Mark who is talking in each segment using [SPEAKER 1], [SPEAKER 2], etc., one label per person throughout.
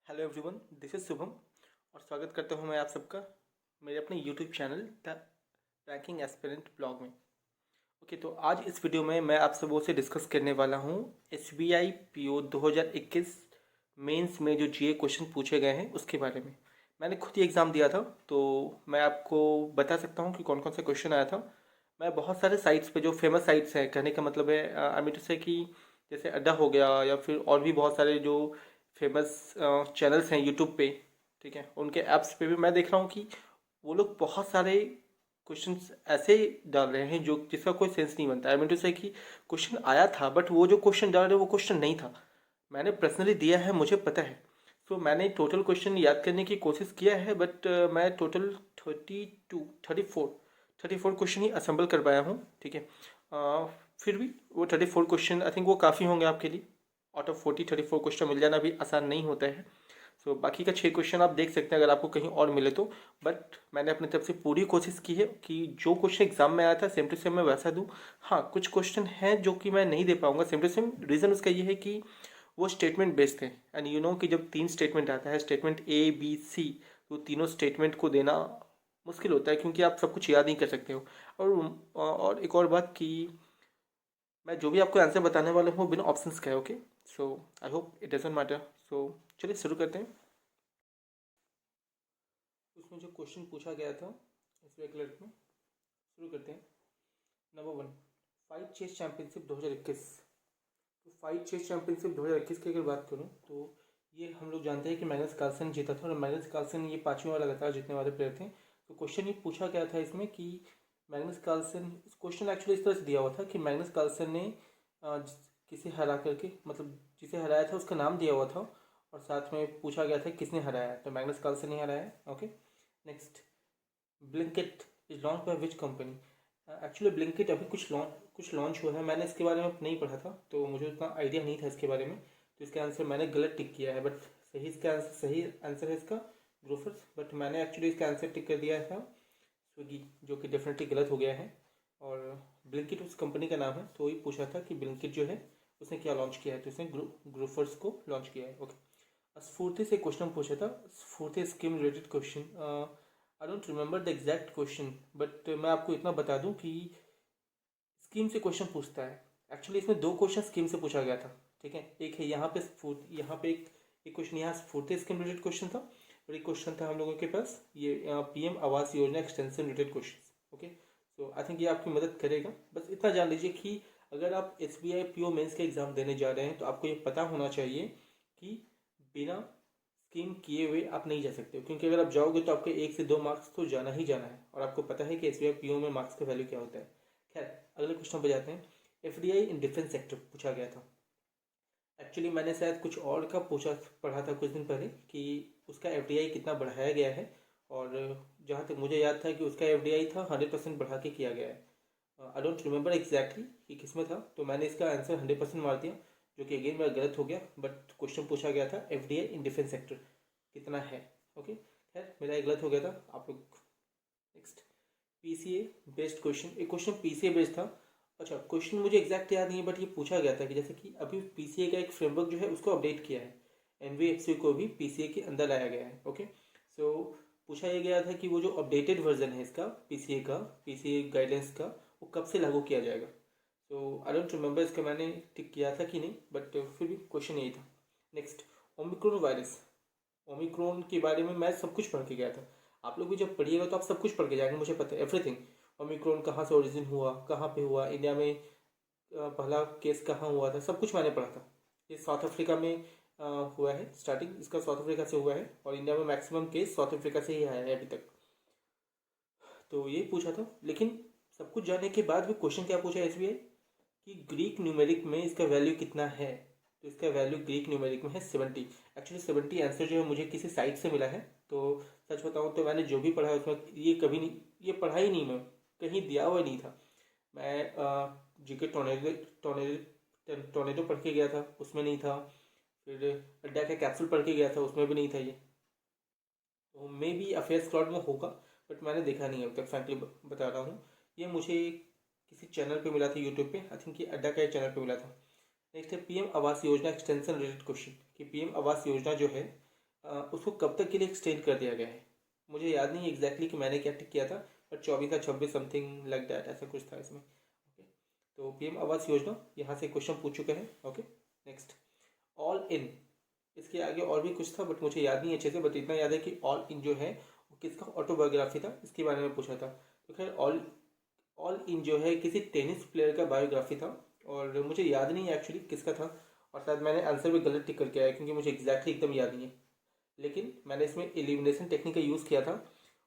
[SPEAKER 1] Hello everyone, this is Shubham और स्वागत करता हूं मैं आप सबका मेरे अपने YouTube channel the ranking aspirant blog में। ओके, तो आज इस वीडियो में मैं आप सबों से डिस्कस करने वाला हूं एसबीआई पीओ 2021 मेंस में जो जीए क्वेश्चन पूछे गए हैं उसके बारे में। मैंने खुद ही एग्ज़ाम दिया था तो मैं आपको बता सकता हूं कि कौन कौन सा क्वेश्चन आया था। मैं बहुत सारे साइट्स पे जो फेमस साइट्स हैं, कहने का मतलब है आई मीन टू से कि जैसे अड्डा हो गया या फिर और भी बहुत सारे जो फेमस चैनल्स हैं यूट्यूब पे, ठीक है, उनके ऐप्स पे भी मैं देख रहा हूँ कि वो लोग बहुत सारे क्वेश्चंस ऐसे डाल रहे हैं जो जिसका कोई सेंस नहीं बनता। आई मीन टू से कि क्वेश्चन आया था बट वो जो क्वेश्चन डाल रहे हैं वो क्वेश्चन नहीं था। मैंने पर्सनली दिया है, मुझे पता है। तो मैंने टोटल क्वेश्चन याद करने की कोशिश किया है बट मैं टोटल 34 क्वेश्चन ही असेंबल कर पाया हूँ, ठीक है। फिर भी वो 34 क्वेश्चन आई थिंक वो काफ़ी होंगे आपके लिए। आउट ऑफ 34 क्वेश्चन मिल जाना भी आसान नहीं होता है। सो बाकी का 6 क्वेश्चन आप देख सकते हैं अगर आपको कहीं और मिले तो। बट मैंने अपनी तरफ से पूरी कोशिश की है कि जो क्वेश्चन एग्जाम में आया था सेम टू सेम मैं वैसा दूँ। हाँ, कुछ क्वेश्चन हैं जो कि मैं नहीं दे पाऊंगा सेम टू सेम। रीज़न उसका ये है कि वो स्टेटमेंट बेस्ड थे एंड यू नो कि जब 3 स्टेटमेंट आता है, स्टेटमेंट ए बी सी, तो तीनों स्टेटमेंट को देना मुश्किल होता है क्योंकि आप सब कुछ याद नहीं कर सकते हो। और एक और बात कि मैं जो भी आपको आंसर बताने वाला हूँ बिना ऑप्शंस का है। Okay, so I hope it doesn't matter. So चलिए शुरू करते हैं। उसमें जो क्वेश्चन पूछा गया था इस क्लर्क में, शुरू करते हैं। Number 1, fight chess championship 2021। तो फाइट चेस चैंपियनशिप 2021 की अगर बात करूँ तो ये हम लोग जानते हैं कि मैग्नस कार्लसन जीता था और मैग्नस कार्लसन ये 5वीं बार लगातार जीतने वाले प्लेयर थे। तो क्वेश्चन ये पूछा गया था इसमें कि मैग्नस कार्लसन, क्वेश्चन एक्चुअली इस तरह से दिया हुआ था कि मैग्नस कार्लसन ने किसे हरा करके, मतलब जिसे हराया था उसका नाम दिया हुआ था और साथ में पूछा गया था किसने हराया, तो मैग्नस कार्लसन ने हराया। Okay, next, Blinkit is launch by which company. Actually Blinkit अभी कुछ लॉन्च हुआ है। मैंने इसके बारे में नहीं पढ़ा था तो मुझे उतना आइडिया नहीं था इसके बारे में, तो इसका आंसर मैंने गलत टिक किया है। बट सही आंसर है इसका ग्रोफर्स। बट मैंने एक्चुअली इसका आंसर टिक कर दिया था स्विगी, जो कि डेफिनेटली गलत हो गया है। और ब्लिंकिट उस कंपनी का नाम है, तो वही पूछा था कि ब्लिंकिट जो है उसने क्या लॉन्च किया है, तो उसने ग्रोफर्स को लॉन्च किया है। ओके, स्फूर्ति से क्वेश्चन पूछा था, स्फूर्ति scheme related question. I don't remember the exact question but मैं आपको इतना बता दूं कि स्कीम से क्वेश्चन पूछता है। एक्चुअली इसमें 2 क्वेश्चन स्कीम से पूछा गया था, ठीक है। एक है यहाँ पे एक क्वेश्चन यहाँ स्फूर्ति स्कीम रिलेटेड क्वेश्चन था और एक क्वेश्चन था हम लोगों के पास ये PM Awas Yojana extension related question. Okay, so I think ये आपकी मदद करेगा। बस इतना जान लीजिए कि अगर आप एसबीआई पीओ मेंस का एग्जाम देने जा रहे हैं तो आपको ये पता होना चाहिए कि बिना स्कीम किए हुए आप नहीं जा सकते हो, क्योंकि अगर आप जाओगे तो आपके 1 से 2 मार्क्स तो जाना ही जाना है और आपको पता है कि एसबीआई पीओ में मार्क्स का वैल्यू क्या होता है। खैर, अगले क्वेश्चन पे जाते हैं। एफडीआई इन डिफेंस सेक्टर पूछा गया था। एक्चुअली मैंने शायद कुछ और का पूछा पढ़ा था कुछ दिन पहले कि उसका एफडीआई कितना बढ़ाया गया है, और जहाँ तक मुझे याद था कि उसका एफडीआई था 100% बढ़ा के किया गया है। आई डोंट रिमेंबर एग्जैक्टली कि किस में था, तो मैंने इसका आंसर 100% मार दिया, जो कि अगेन मेरा गलत हो गया। बट क्वेश्चन पूछा गया था एफडीआई इन डिफेंस सेक्टर कितना है। ओके, खैर मेरा एक गलत हो गया था। आप लोग नेक्स्ट, पीसीए बेस्ड क्वेश्चन, एक क्वेश्चन पीसीए बेस्ड था। अच्छा, क्वेश्चन मुझे एग्जैक्ट याद नहीं है बट ये पूछा गया था कि जैसे कि अभी पीसीए का एक फ्रेमवर्क जो है उसको अपडेट किया है, एनवीएफसी को भी पीसीए के अंदर लाया गया है। ओके, सो पूछा ये गया था कि वो जो अपडेटेड वर्जन है इसका पीसीए गाइडेंस का, वो कब से लागू किया जाएगा। तो आई डोंट रिमेंबर इसका मैंने टिक किया था कि नहीं, बट फिर भी क्वेश्चन यही था। Next, Omicron virus. ओमिक्रोन के बारे में मैं सब कुछ पढ़ के गया था। आप लोग भी जब पढ़िएगा तो आप सब कुछ पढ़ के जाएंगे, मुझे पता है एवरीथिंग। ओमिक्रोन कहाँ से ओरिजिन हुआ, कहाँ पे हुआ, इंडिया में पहला केस कहाँ हुआ था, सब कुछ मैंने पढ़ा था। ये साउथ अफ्रीका में हुआ है, स्टार्टिंग इसका साउथ अफ्रीका से हुआ है और इंडिया में मैक्सिमम केस साउथ अफ्रीका से ही आया है अभी तक। तो ये पूछा था, लेकिन सब कुछ जानने के बाद भी क्वेश्चन क्या पूछा एसबीआई कि ग्रीक न्यूमेरिक में इसका वैल्यू कितना है। तो इसका वैल्यू ग्रीक न्यूमेरिक में है 70। एक्चुअली 70 आंसर जो है मुझे किसी साइट से मिला है। तो सच बताऊँ तो मैंने जो भी पढ़ा है उसमें ये कभी नहीं, ये पढ़ा ही नहीं, मैं कहीं दिया हुआ नहीं था। मैं जीके टोर्नेडो पढ़ के गया था, उसमें नहीं था। फिर अड्डा का कैप्सूल पढ़ के गया था, उसमें भी नहीं था ये। तो मे बी अफेयर्स क्लाउड में होगा बट मैंने देखा नहीं है अभी तक, फ्रैंकली बता रहा हूँ। ये मुझे किसी चैनल पे मिला था यूट्यूब पे, आई थिंक ये अड्डा का चैनल पे मिला था। नेक्स्ट है PM Awas Yojana extension related question कि पीएम आवास योजना जो है उसको कब तक के लिए एक्सटेंड कर दिया गया है। मुझे याद नहीं एग्जैक्टली कि मैंने क्या टिक किया था, पर 24 या 26 समथिंग लाइक दैट ऐसा कुछ था इसमें। ओके, तो पीएम आवास योजना यहाँ से क्वेश्चन पूछ चुके हैं। ओके, नेक्स्ट ऑल इन, इसके आगे और भी कुछ था बट मुझे याद नहीं अच्छे से, बट इतना याद है कि ऑल इन जो है वो किसका ऑटोबायोग्राफी था, इसके बारे में पूछा था। तो खैर ऑल ऑल इन जो है किसी टेनिस प्लेयर का बायोग्राफी था, और मुझे याद नहीं है एक्चुअली किसका था, और शायद मैंने आंसर भी गलत टिक करके आया क्योंकि मुझे एग्जैक्टली एकदम याद नहीं है। लेकिन मैंने इसमें एलिमिनेशन टेक्निक का यूज़ किया था,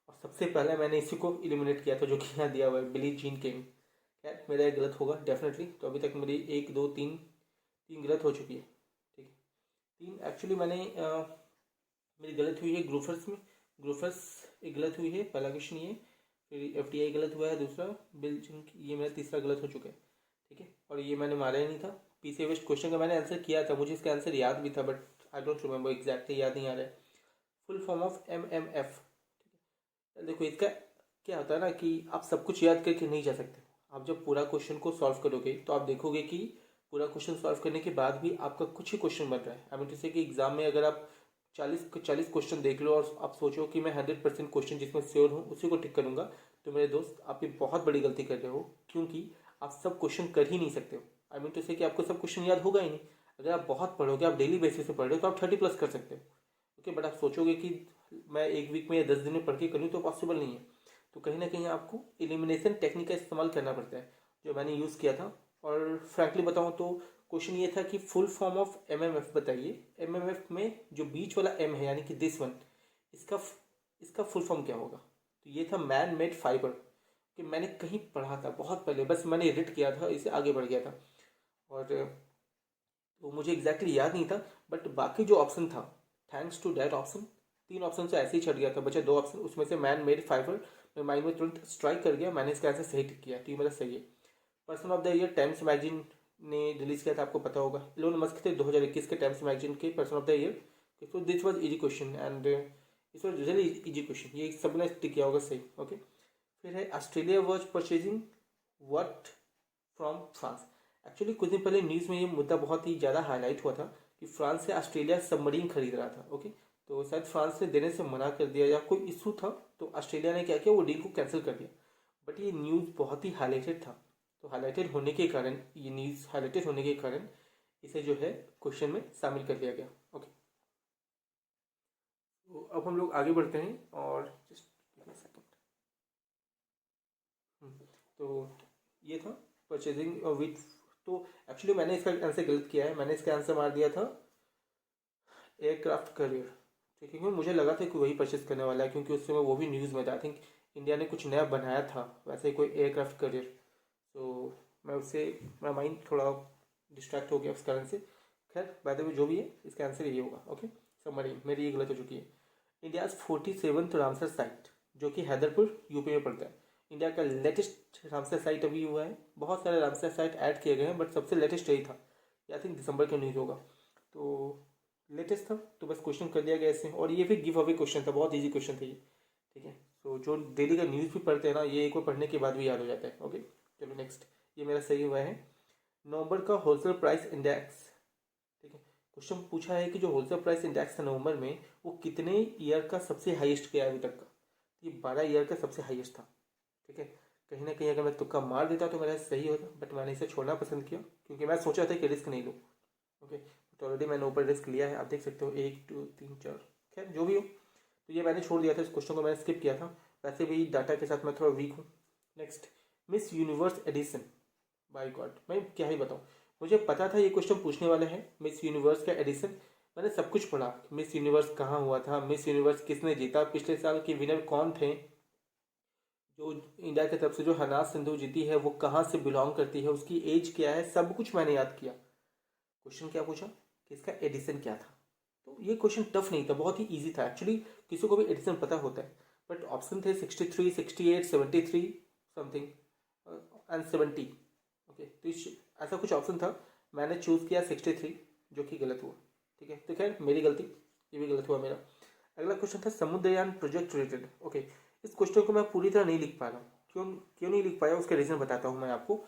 [SPEAKER 1] और सबसे पहले मैंने इसी को एलिमिनेट किया था जो कि यहाँ दिया हुआ है, बिली जीन किंग। खैर मेरा एक गलत होगा डेफिनेटली, तो अभी तक मेरी 1 2 3 तीन गलत हो चुकी है। ठीक है, तीन एक्चुअली मैंने मेरी गलत हुई है ग्रूफर्स में, ग्रूफर्स एक गलत हुई है, पहला क्वेश्चन ये, फिर एफटीआई गलत हुआ है दूसरा, बिल जिंक ये मेरा तीसरा गलत हो चुका है। ठीक है, और ये मैंने मारा ही नहीं था। पीसी वेस्ट क्वेश्चन का मैंने आंसर किया था, मुझे इसका आंसर याद भी था but I don't remember exactly, याद नहीं आ रहा है। Full form of MMF. देखो इसका क्या होता है ना कि आप सब कुछ याद करके नहीं जा सकते। आप जब पूरा क्वेश्चन को सॉल्व करोगे तो आप देखोगे कि पूरा क्वेश्चन सॉल्व करने के बाद भी आपका कुछ ही क्वेश्चन बन रहा है। आई मीन टू से कि एग्जाम में अगर आप 40 क्वेश्चन देख लो और आप सोचो कि मैं 100% क्वेश्चन जिसमें श्योर हूँ उसी को टिक करूँगा, तो मेरे दोस्त आप ये बहुत बड़ी गलती कर रहे हो, क्योंकि आप सब क्वेश्चन कर ही नहीं सकते हो। आई मीन टू से कि आपको सब क्वेश्चन याद होगा ही नहीं। अगर आप बहुत पढ़ोगे, आप डेली बेसिस पे पढ़ रहे हो, तो आप 30+ कर सकते हो। ओके, बट आप सोचोगे कि मैं एक वीक में या 10 दिन में पढ़ के करूँ, तो पॉसिबल नहीं है। तो कहीं ना कहीं आपको एलिमिनेशन टेक्निक का इस्तेमाल करना पड़ता है, जो मैंने यूज़ किया था। और फ्रैंकली बताऊँ तो क्वेश्चन ये था कि फुल फॉर्म ऑफ एमएमएफ बताइए। एमएमएफ में जो बीच वाला एम है यानी कि दिस वन, इसका इसका फुल फॉर्म क्या होगा। तो ये था मैन मेड फाइबर, कि मैंने कहीं पढ़ा था बहुत पहले, बस मैंने एडिट किया था, इसे आगे बढ़ गया था। और तो मुझे एग्जैक्टली याद नहीं था, बट बाकी जो ऑप्शन था, thanks to that option, 3 option से ऐसे ही छट गया था, बचे 2 ऑप्शन, उसमें से मैन मेड फाइबर मेरे माइंड में तुरंत स्ट्राइक कर गया, मैंने इसका आंसर सही टिक किया, तो ये मेरा सही है। Person of the year times magazine ने रिलीज किया था, आपको पता होगा। इलोन मस्क थे 2021 के टाइम्स मैगजीन के पर्सन ऑफ द ईयर। तो this was easy question and इस वाज रियली इजी क्वेश्चन, ये सबने टिक किया होगा सही। ओके, फिर है Australia was purchasing what from France. Actually कुछ दिन पहले न्यूज़ में ये मुद्दा बहुत ही ज़्यादा हाईलाइट हुआ था कि फ्रांस से ऑस्ट्रेलिया सबमरीन खरीद रहा था। ओके, तो शायद फ्रांस ने देने से मना कर दिया या कोई इशू था, तो ऑस्ट्रेलिया ने क्या किया, वो डील को कैंसिल कर दिया। बट ये न्यूज़ बहुत ही हाईलाइटेड था, तो हाईलाइटेड होने के कारण, ये न्यूज़ हाईलाइटेड होने के कारण इसे जो है क्वेश्चन में शामिल कर दिया गया। ओके, तो अब हम लोग आगे बढ़ते हैं, और जस्ट सेकेंड। तो ये था परचेजिंग विथ, तो एक्चुअली मैंने इसका आंसर गलत किया है, मैंने इसका आंसर मार दिया था एयरक्राफ्ट करियर। ठीक है, क्योंकि मुझे लगा था कि वही परचेज करने वाला है, क्योंकि उस समय वो भी न्यूज़ में था। आई थिंक इंडिया ने कुछ नया बनाया था वैसे कोई एयरक्राफ्ट करियर, तो मैं उससे मेरा माइंड थोड़ा डिस्ट्रैक्ट हो गया उस कारण से। खैर बाय द वे जो भी है, इसका आंसर यही होगा। ओके, सबमरीन मेरी ये गलत हो चुकी है। इंडियाज़ 47th रामसर साइट, जो कि हैदरपुर यूपी में पड़ता है। इंडिया का लेटेस्ट रामसर साइट अभी हुआ है, बहुत सारे रामसर साइट ऐड किए गए हैं, बट सबसे लेटेस्ट यही था। आई थिंक दिसंबर का न्यूज़ होगा, तो लेटेस्ट था, तो बस क्वेश्चन कर दिया गया इससे। और ये भी गिव अवे क्वेश्चन था, बहुत इजी क्वेश्चन था ये। ठीक है, तो जो डेली का न्यूज़ भी पढ़ते हैं ना, ये एक बार पढ़ने के बाद भी याद हो जाता है। ओके, चलो नेक्स्ट, ये मेरा सही हुआ है। नवंबर का होलसेल प्राइस इंडेक्स। ठीक है, क्वेश्चन पूछा है कि जो होलसेल प्राइस इंडेक्स था नवंबर में, वो कितने ईयर का सबसे हाईएस्ट गया अभी तक का। ये 12 ईयर का सबसे हाईएस्ट था। ठीक है, कहीं ना कहीं अगर मैं तुक्का मार देता तो मेरा सही होता, बट मैंने इसे छोड़ना पसंद किया क्योंकि मैं सोचा था कि रिस्क नहीं लूँ। ओके, तो ऑलरेडी मैंने ऊपर रिस्क लिया है, आप देख सकते हो 1 2 3 4, खैर जो भी हो, तो ये मैंने छोड़ दिया था, इस क्वेश्चन को मैंने स्किप किया था। वैसे भी डाटा के साथ मैं थोड़ा वीक हूँ। Next, Miss Universe edition. By God, मैं क्या ही बताऊँ, मुझे पता था ये क्वेश्चन पूछने वाले हैं। मिस यूनिवर्स का एडिशन, मैंने सब कुछ पढ़ा, मिस यूनिवर्स कहाँ हुआ था, मिस यूनिवर्स किसने जीता, पिछले साल के विनर कौन थे, जो इंडिया की तरफ से जो हनाज सिंधु जीती है वो कहाँ से बिलोंग करती है, उसकी एज क्या है, सब कुछ मैंने याद किया। क्वेश्चन क्या पूछा कि इसका एडिशन क्या था, तो ये क्वेश्चन टफ नहीं था, बहुत ही इजी था एक्चुअली, किसी को भी एडिशन पता होता है। बट ऑप्शन थे 63, 68, 73 समथिंग एंड 70। ओके, तो ऐसा कुछ ऑप्शन था, मैंने चूज़ किया 63, जो कि गलत हुआ। ठीक है, तो खैर मेरी गलती, ये भी गलत हुआ मेरा। अगला क्वेश्चन था समुद्रयान प्रोजेक्ट रिलेटेड। ओके, इस क्वेश्चन को मैं पूरी तरह नहीं लिख पा रहा हूँ, क्यों क्यों नहीं लिख पाया उसका रीज़न बताता हूँ मैं आपको।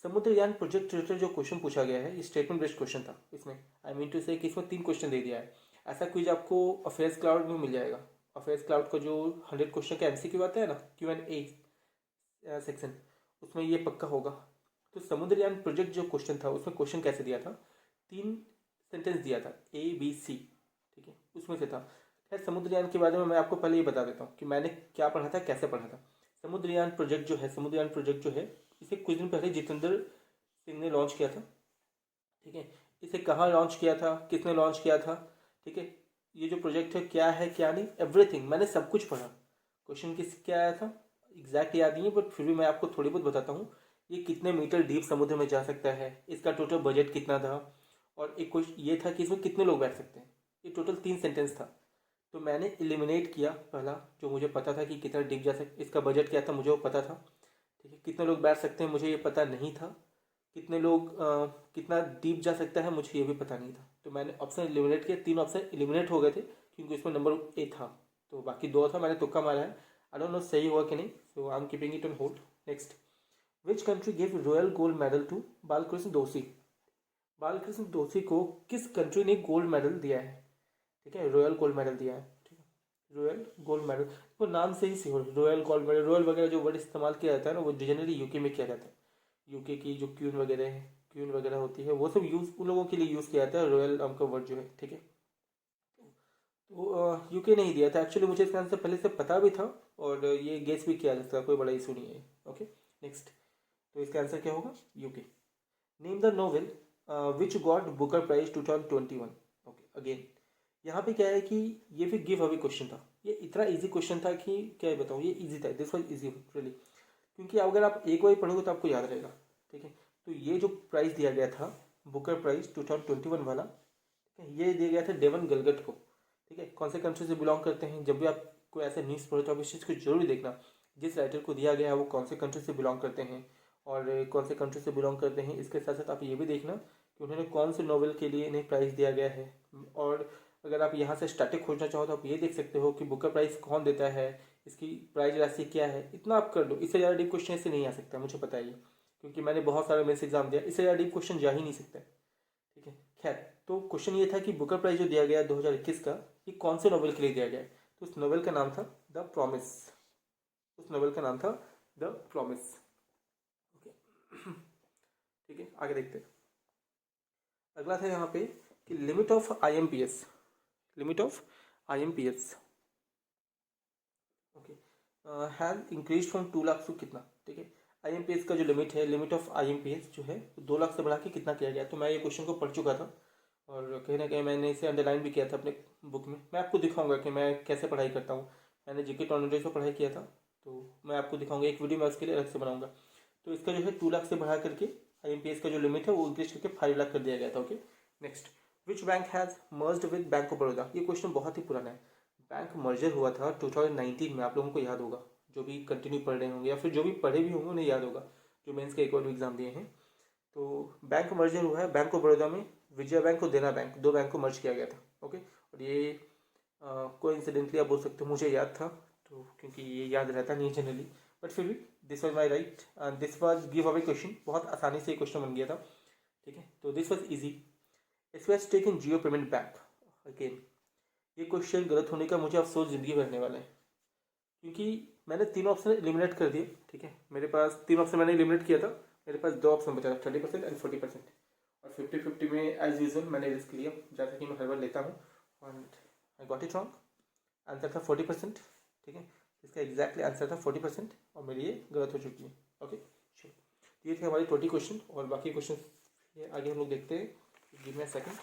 [SPEAKER 1] समुद्रयान प्रोजेक्ट रिलेटेड जो क्वेश्चन पूछा गया है, ये स्टेटमेंट बेस्ड क्वेश्चन था। इसमें आई मीन टू से कि इसमें 3 क्वेश्चन दे दिया है। ऐसा क्विज आपको अफेयर्स क्लाउड में मिल जाएगा। अफेयर्स क्लाउड का जो 100 क्वेश्चन का MCQ आता है ना, Q&A सेक्शन, उसमें ये पक्का होगा। तो समुद्रयान प्रोजेक्ट जो क्वेश्चन था उसमें क्वेश्चन कैसे दिया था, 3 सेंटेंस दिया था ABC, ठीक है, उसमें से था। खैर समुद्रयान के बारे में मैं आपको पहले ये बता देता हूँ कि मैंने क्या पढ़ा था, कैसे पढ़ा था। समुद्रयान प्रोजेक्ट जो है इसे कुछ दिन पहले जितेंद्र सिंह ने लॉन्च किया था, ठीक है। इसे कहाँ लॉन्च किया था, किसने लॉन्च किया था, ठीक है। ये जो प्रोजेक्ट है क्या है क्या नहीं, एवरीथिंग मैंने सब कुछ पढ़ा। क्वेश्चन किस क्या आया था एग्जैक्ट याद नहीं है, बट फिर भी मैं आपको थोड़ी बहुत बताता हूँ। ये कितने मीटर डीप समुद्र में जा सकता है, इसका टोटल बजट कितना था, और एक क्वेश्चन ये था कि इसमें कितने लोग बैठ सकते हैं। ये टोटल 3 सेंटेंस था। तो मैंने एलिमिनेट किया पहला, जो मुझे पता था कि कितना डीप जा सकता, इसका बजट क्या था मुझे वो पता था, ठीक है। कितने लोग बैठ सकते हैं मुझे ये पता नहीं था। कितने लोग कितना डीप जा सकता है मुझे ये भी पता नहीं था। तो मैंने ऑप्शन एलिमिनेट किया, 3 ऑप्शन एलिमिनेट हो गए थे क्योंकि इसमें नंबर ए था। तो बाकी 2 था, मैंने तुक्का मारा है। आई डोंट नो सही हुआ कि नहीं, so I am keeping it on hold. Next, which country give royal gold medal to Balkrishna Doshi. Balkrishna दोषी को किस कंट्री ने गोल्ड मेडल दिया है, ठीक है, रॉयल गोल्ड मेडल दिया है, ठीक है, रॉयल गोल्ड मेडल। वो नाम से ही सी हो, रॉयल गोल्ड मेडल, रॉयल वगैरह जो वर्ड इस्तेमाल किया जाता है ना, वो जनरली यूके में किया जाता है। यूके की जो क्वीन वगैरह है, क्वीन वगैरह होती है, वो सब यूज़ उन लोगों के लिए यूज़ किया जाता है रॉयल नाम का वर्ड जो है, ठीक है। तो यूके नहीं दिया था एक्चुअली, मुझे इसका आंसर पहले से पता भी था और ये गेस भी किया जा सकता है, कोई बड़ा इशू नहीं है। ओके नेक्स्ट, तो इसका आंसर क्या होगा, UK. Name the novel which got Booker prize 2021। Okay again यहाँ पे क्या है कि ये भी गिव अवे क्वेश्चन था। ये इतना इजी क्वेश्चन था कि क्या बताऊँ, ये इजी था, दिस वाज इजी रियली, क्योंकि अगर आप एक बार पढ़ोगे तो आपको याद रहेगा, ठीक है। तो ये जो प्राइज़ दिया गया था बुकर प्राइज 2021 वाला, ठीक है, ये दिया गया था डेवन गलगट को, ठीक है। कौन से कंट्री से बिलोंग करते हैं, जब भी आप कोई ऐसे न्यूज़ पढ़ो तो आप इस चीज़ को जरूर देखना, जिस राइटर को दिया गया है वो कौन से कंट्री से बिलोंग करते हैं, और कौन से कंट्री से बिलोंग करते हैं। इसके साथ साथ आप ये भी देखना कि उन्होंने कौन से नॉवल के लिए इन्हें प्राइज़ दिया गया है। और अगर आप यहाँ से स्टैटिक खोजना चाहो तो आप ये देख सकते हो कि बुकर प्राइज़ कौन देता है, इसकी प्राइज राशि क्या है, इतना आप कर लो। इससे ज़्यादा डीप क्वेश्चन से नहीं आ सकता, मुझे पता है ये, क्योंकि मैंने बहुत सारा मेंस एग्जाम दिया, इससे ज़्यादा डीप क्वेश्चन जा ही नहीं सकता, ठीक है। खैर, तो क्वेश्चन ये था कि बुकर प्राइज जो दिया गया 2021 का, ये कौन से नॉवल के लिए दिया गया है। तो उस नॉवल का नाम था द प्रॉमिस, उस नॉवल का नाम था द प्रॉमिस। ओके ठीक है, आगे देखते हैं। अगला था यहाँ पे कि limit of IMPS, limit of IMPS okay has increase from 2 lakh to कितना, ठीक है। IMPS का जो लिमिट है, लिमिट ऑफ IMPS जो है 2 लाख से बढ़ा के कितना किया गया। तो मैं ये क्वेश्चन को पढ़ चुका था और कहीं ना कहीं मैंने इसे अंडरलाइन भी किया था अपने बुक में। मैं आपको दिखाऊंगा कि मैं कैसे पढ़ाई करता हूँ। मैंने जीके टॉर्नेडो से पढ़ाई किया था, तो मैं आपको दिखाऊंगा, एक वीडियो मैं उसके लिए अलग से बनाऊंगा। तो इसका जो है 2 लाख से बढ़ा करके IMPS का जो लिमिट है वो इंक्रीज करके 5 लाख कर दिया गया था। Okay next, which bank has merged with bank of Baroda. ये क्वेश्चन बहुत ही पुराना है। बैंक मर्जर हुआ था 2019 में, आप लोगों को याद होगा, जो भी कंटिन्यू पढ़ रहे होंगे या फिर जो भी पढ़े भी होंगे उन्हें याद होगा, जो मेंस के एक और एग्जाम दिए हैं। तो बैंक मर्जर हुआ है बैंक ऑफ बड़ौदा में, विजया बैंक और देना बैंक, 2 बैंक को मर्ज किया गया था। ओके, और ये कोइंसिडेंटली आप बोल सकते हो मुझे याद था, तो क्योंकि ये याद रहता नहीं जनरली, बट फिर भी this was my right, this was give away question, बहुत आसानी से क्वेश्चन बन गया था, ठीक है। तो this was easy. SBI stake in Jio payment bank, again ये क्वेश्चन गलत होने का मुझे अफसोस ज़िंदगी में रहने वाला है, क्योंकि मैंने 3 ऑप्शन एलिमिनेट कर दिए, ठीक है। मेरे पास 3 ऑप्शन मैंने एलिमिनेट किया था, मेरे पास 2 ऑप्शन बचा था, 30% एंड 40%, और 50-50 में एज यूजल मैंने रिस्क लिया, जैसा कि मैं हर बार लेता हूँ, and I got it wrong. Answer था 40%, ठीक है। इसका एग्जैक्टली आंसर था 40% और मेरी ये गलत हो चुकी है। ओके श्योर, ये थे हमारे 20 क्वेश्चन, और बाकी क्वेश्चन आगे हम लोग देखते हैं। Give me a second.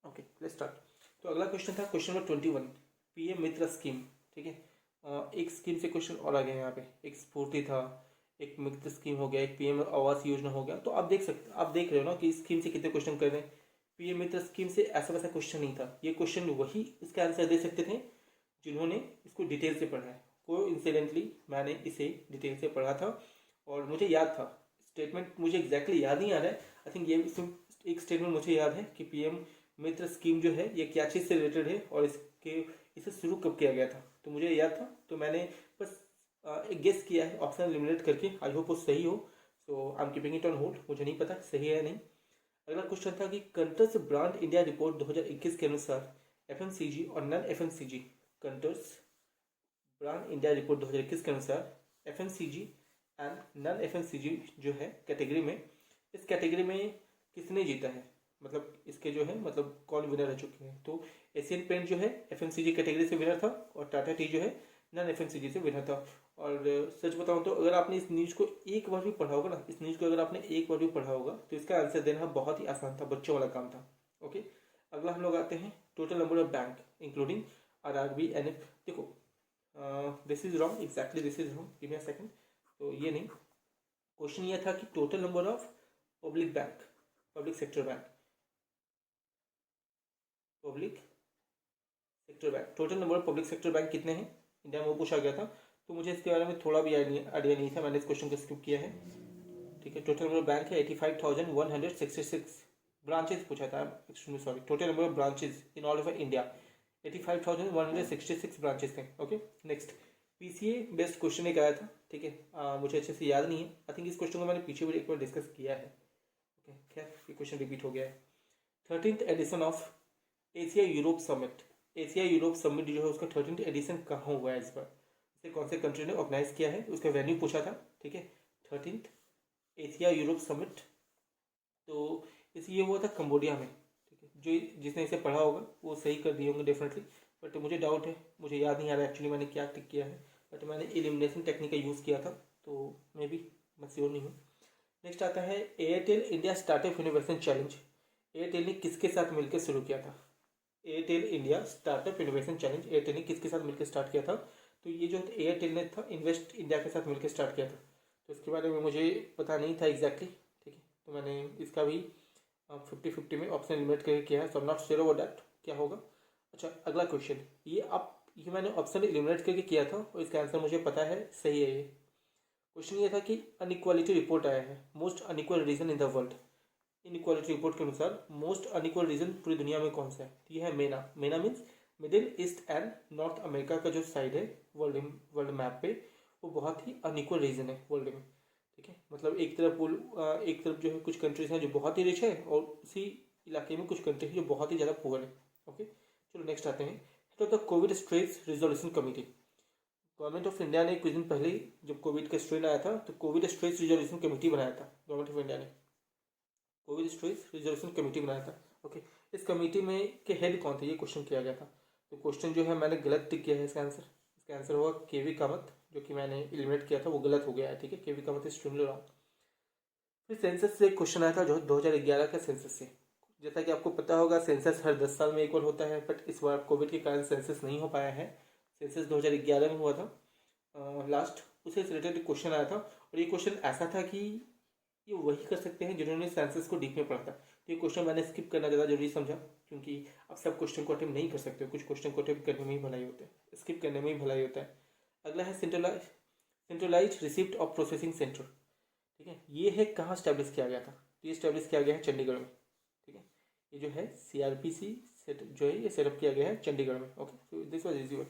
[SPEAKER 1] Okay let's start. तो अगला क्वेश्चन था क्वेश्चन नंबर 21, PM मित्र स्कीम, ठीक है। एक स्कीम से क्वेश्चन और आ गया यहाँ पे, एक स्फूर्ति था, एक मित्र स्कीम हो गया, एक PM आवास योजना हो गया। तो आप देख रहे हो ना कि इस स्कीम से कितने क्वेश्चन कर रहे हैं। PM मित्र स्कीम से ऐसा वैसा क्वेश्चन नहीं था, ये क्वेश्चन वही इसका आंसर दे सकते थे जिन्होंने इसको डिटेल से पढ़ा है। को इंसिडेंटली मैंने इसे डिटेल से पढ़ा था और मुझे याद था, स्टेटमेंट मुझे एग्जैक्टली याद नहीं आ रहा है। आई थिंक ये एक स्टेटमेंट मुझे याद है कि PM मित्र स्कीम जो है ये क्या चीज़ से रिलेटेड है और इसे शुरू कब किया गया था, तो मुझे याद था। तो मैंने बस एक गेस किया है ऑप्शन एलिमिनेट करके, आई होप वो सही हो। So I am keeping it on hold, मुझे नहीं पता सही है नहीं। अगला क्वेश्चन था कि कंट्रोल्स ब्रांड इंडिया रिपोर्ट 2021 के अनुसार एफएमसीजी और non FMCG controls brand India report 2021 के अनुसार एफएमसीजी एंड नॉन एफएमसीजी जो है कैटेगरी में, इस कैटेगरी में किसने जीता है, मतलब इसके जो है मतलब कौन विनर रह चुके हैं। तो एशियन पेंट जो है एफएमसीजी कैटेगरी से विनर था और टाटा टी जो है नॉन एफएमसीजी से विनर था। और सच बताऊं तो अगर आपने इस न्यूज़ को एक बार भी पढ़ा होगा ना, इस न्यूज़ को अगर आपने एक बार भी पढ़ा होगा तो इसका आंसर देना बहुत ही आसान था, बच्चों वाला काम था। ओके, अगला हम लोग आते हैं total number of bank including RRB NF. देखो this is wrong, exactly this is wrong, give me a second. तो ये नहीं, क्वेश्चन ये था कि total number of public bank, public sector bank, public sector bank, total number of public sector bank कितने हैं India में, वो पूछा गया था। तो मुझे इसके बारे में थोड़ा भी आइडिया नहीं था, मैंने इस क्वेश्चन को स्किप किया है। ठीक है, टोटल नंबर ऑफ बैंक है 85,166 ब्रांचेस पूछा था, extremely sorry, total number of branches in all over India 85,166 branches थे। Okay, next PCA based question एक आया था। ठीक है, मुझे अच्छे से याद नहीं है, आई थिंक इस क्वेश्चन को मैंने पीछे भी एक बार डिस्कस किया है। ओके, खैर ये क्वेश्चन रिपीट हो गया है। 13th edition of Asia Europe summit, Asia Europe summit जो है उसका 13th एडिशन कहाँ हुआ है इस बार, इसे कौन से कंट्री ने ऑर्गेनाइज किया है, उसका वेन्यू पूछा था। ठीक है, 13th एशिया यूरोप समिट, तो इसे ये हुआ था कंबोडिया में। ठीक है, जो जिसने इसे पढ़ा होगा वो सही कर दिए होंगे डेफिनेटली, बट मुझे डाउट है, मुझे याद नहीं आ रहा एक्चुअली मैंने क्या टिक किया है, बट मैंने एलिमिनेशन टेक्निक का यूज़ किया था, तो मे बी मैं श्योर नहीं हूँ। नेक्स्ट आता है Airtel India startup innovation challenge, Airtel ने किसके साथ मिलकर शुरू किया था। Airtel India startup innovation challenge Airtel ने किसके साथ मिलकर स्टार्ट किया था। तो ये जो एयरटेल ने था इन्वेस्ट इंडिया के साथ मिलकर स्टार्ट किया था, तो इसके बारे में मुझे पता नहीं था एग्जैक्टली। ठीक है, तो मैंने इसका भी 50-50 में ऑप्शन एलिमिनेट करके किया है, so I am not sure about that क्या होगा। अच्छा, अगला क्वेश्चन, ये मैंने ऑप्शन एलिमिनेट करके किया था और इसका आंसर मुझे पता है, सही है ये। क्वेश्चन ये था कि अनइक्वालिटी रिपोर्ट आया है, most unequal region in the world, inequality report के अनुसार मोस्ट अनइक्वल रीजन पूरी दुनिया में कौन सा है। तो ये है मेना, मेना means middle east and north America का जो साइड है वर्ल्ड मैप पे, वो बहुत ही अनइक्वल रीजन है वर्ल्ड में। ठीक है, मतलब एक तरफ जो है कुछ कंट्रीज हैं जो बहुत ही रिच है और उसी इलाके में कुछ कंट्री है जो बहुत ही ज़्यादा पुअर है। ओके, चलो नेक्स्ट आते हैं तो the Covid stress resolution committee. Government of India ने कुछ दिन पहले जब कोविड का स्ट्रेन आया था तो कोविड स्ट्रेस रिजोल्यूशन कमेटी बनाया था, गवर्नमेंट ऑफ इंडिया ने कोविड स्ट्रेस रिजोल्यूशन कमेटी बनाया था। ओके, इस कमेटी में के हेड कौन थे, ये क्वेश्चन किया गया था। तो क्वेश्चन जो है मैंने गलत टिक किया है इसका आंसर होगा केवी कामत, जो कि मैंने एलिमिनेट किया था वो गलत हो गया है। ठीक है, केवी कामत एक्सट्रीमली रॉन्ग। फिर सेंसस से एक क्वेश्चन आया था जो 2011 का सेंसस से, जैसा कि आपको पता होगा सेंसस हर 10 साल में एक बार होता है, बट इस बार कोविड के कारण सेंसस नहीं हो पाया है। सेंसस 2011 में हुआ था लास्ट, उससे रिलेटेड क्वेश्चन आया था और ये क्वेश्चन ऐसा था कि ये वही कर सकते हैं जिन्होंने सेंसस को डीप में पढ़ा था। तो ये क्वेश्चन मैंने स्किप करना ज़्यादा जरूरी समझा, क्योंकि आप सब क्वेश्चन को अटेम्प्ट नहीं कर सकते, कुछ क्वेश्चन को अटेम्प्ट करने में ही भलाई होता है, स्किप करने में ही भलाई होता है। अगला है centralize receipt of processing centre. ठीक है, ये है कहाँ स्टैब्लिश किया गया था, तो ये स्टैब्लिश किया गया है चंडीगढ़ में। ठीक है, ये जो है CRPC जो है ये सेटअप किया गया है चंडीगढ़ में। ओके, तो दिस वाज इजी वन।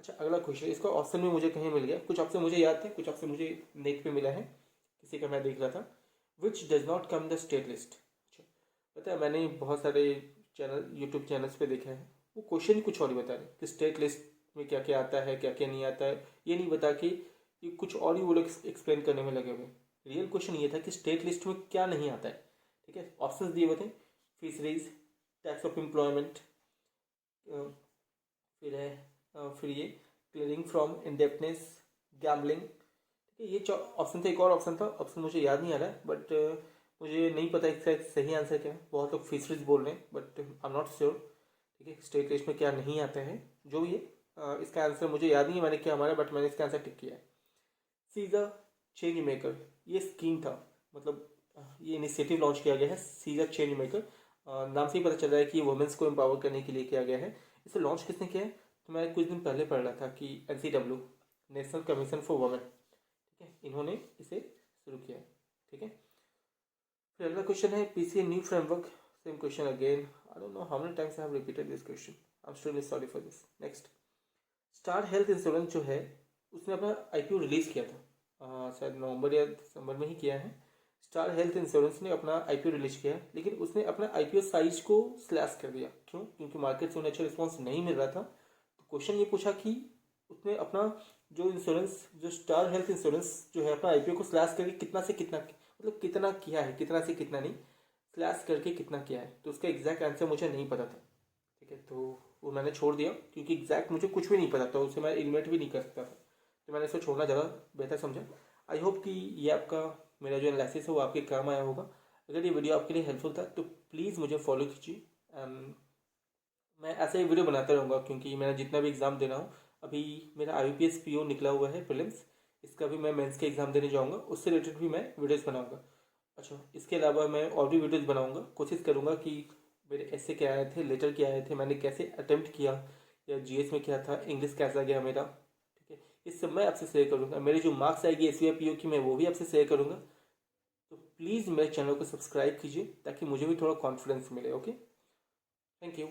[SPEAKER 1] अच्छा, अगला क्वेश्चन, इसका ऑप्शन में मुझे कहीं मिल गया, कुछ ऑप्शन मुझे याद थे, कुछ ऑप्शन मुझे नेट पे मिला है, किसी का मैं देख रहा था। Which does not come the state list. अच्छा, पता है मैंने बहुत सारे चैनल यूट्यूब चैनल्स पे देखा है, वो क्वेश्चन कुछ और ही बता रहे कि स्टेट लिस्ट में क्या क्या आता है क्या क्या नहीं आता है, ये नहीं बता कि ये कुछ और ही वो लोग एक्सप्लेन करने में लगे हुए। रियल क्वेश्चन ये था कि स्टेट लिस्ट में क्या नहीं आता है। ठीक है, ऑप्शंस दिए हुए थे, फिशरीज, टैक्स ऑफ एम्प्लॉयमेंट, फिर ये क्लियरिंग फ्रॉम इंडेप्टनेस, गैम्बलिंग। ये ऑप्शन था, एक और ऑप्शन था, ऑप्शन मुझे याद नहीं आ रहा है, बट मुझे नहीं पता इसका सही आंसर क्या है। बहुत लोग फिशरीज बोल रहे हैं but I am not sure. ठीक है, स्टेट लिस्ट में क्या नहीं आता है, जो भी है इसका आंसर मुझे याद नहीं है मैंने क्या हमारा, बट मैंने इसका आंसर टिक किया है। सी द चेंज मेकर, ये स्कीम था, मतलब ये इनिशिएटिव लॉन्च किया गया है सी द चेंज मेकर। नाम से ही पता चल रहा है कि वुमेंस को एम्पावर करने के लिए किया गया है। इसे लॉन्च किसने किया है, तो मैं कुछ दिन पहले पढ़ रहा था कि NCW, national commission for women, ठीक है, इन्होंने इसे शुरू किया है। ठीक है, फिर अगला क्वेश्चन है PCA new framework, same question again, I don't know how many times I have repeated this question, I am extremely sorry for this. Next, star health insurance जो है उसने अपना IPO रिलीज किया था, शायद नवंबर या दिसंबर में ही किया है। स्टार हेल्थ इंश्योरेंस ने अपना आईपीओ रिलीज किया है, लेकिन उसने अपना आईपीओ साइज को स्लैश कर दिया। क्यों? क्योंकि मार्केट से उन्हें अच्छा रिस्पॉन्स नहीं मिल रहा था। तो क्वेश्चन ये पूछा कि उसने अपना जो इंश्योरेंस, जो स्टार हेल्थ इंश्योरेंस जो है, अपना आईपीओ को स्लैश करके कितना से कितना, मतलब कितना किया है, कितना से कितना नहीं, स्लैश करके कितना किया है। तो उसका एग्जैक्ट आंसर मुझे नहीं पता था, ठीक है, तो वो मैंने छोड़ दिया, क्योंकि एग्जैक्ट मुझे कुछ भी नहीं पता था, उसे मैं एलिमिनेट भी नहीं कर सकता था, तो मैंने इसे छोड़ना ज़्यादा बेहतर समझा। आई होप कि ये आपका मेरा जो एनालिसिस है वो आपके काम आया होगा। अगर ये वीडियो आपके लिए हेल्पफुल था तो प्लीज़ मुझे फॉलो कीजिए, एंड मैं ऐसे ही वीडियो बनाता रहूँगा, क्योंकि मैंने जितना भी एग्ज़ाम देना हूँ, अभी मेरा IBPS PO निकला हुआ है प्रीलिम्स, इसका भी मैं मेंस के एग्ज़ाम देने जाऊँगा, उससे रिलेटेड भी मैं वीडियोज़ बनाऊँगा। अच्छा, इसके अलावा मैं और भी वीडियोज़ बनाऊँगा, कोशिश करूँगा कि मेरे ऐसे क्या आए थे, लेटर क्या आए थे, मैंने कैसे अटेम्प्ट किया, या GS में क्या था, इंग्लिश कैसा गया मेरा, ठीक है, इस सब मैं आपसे शेयर करूँगा। मेरी जो मार्क्स आएगी SBI PO की, मैं वो भी आपसे शेयर करूँगा। तो प्लीज़ मेरे चैनल को सब्सक्राइब कीजिए, ताकि मुझे भी थोड़ा कॉन्फिडेंस मिले। Okay, thank you.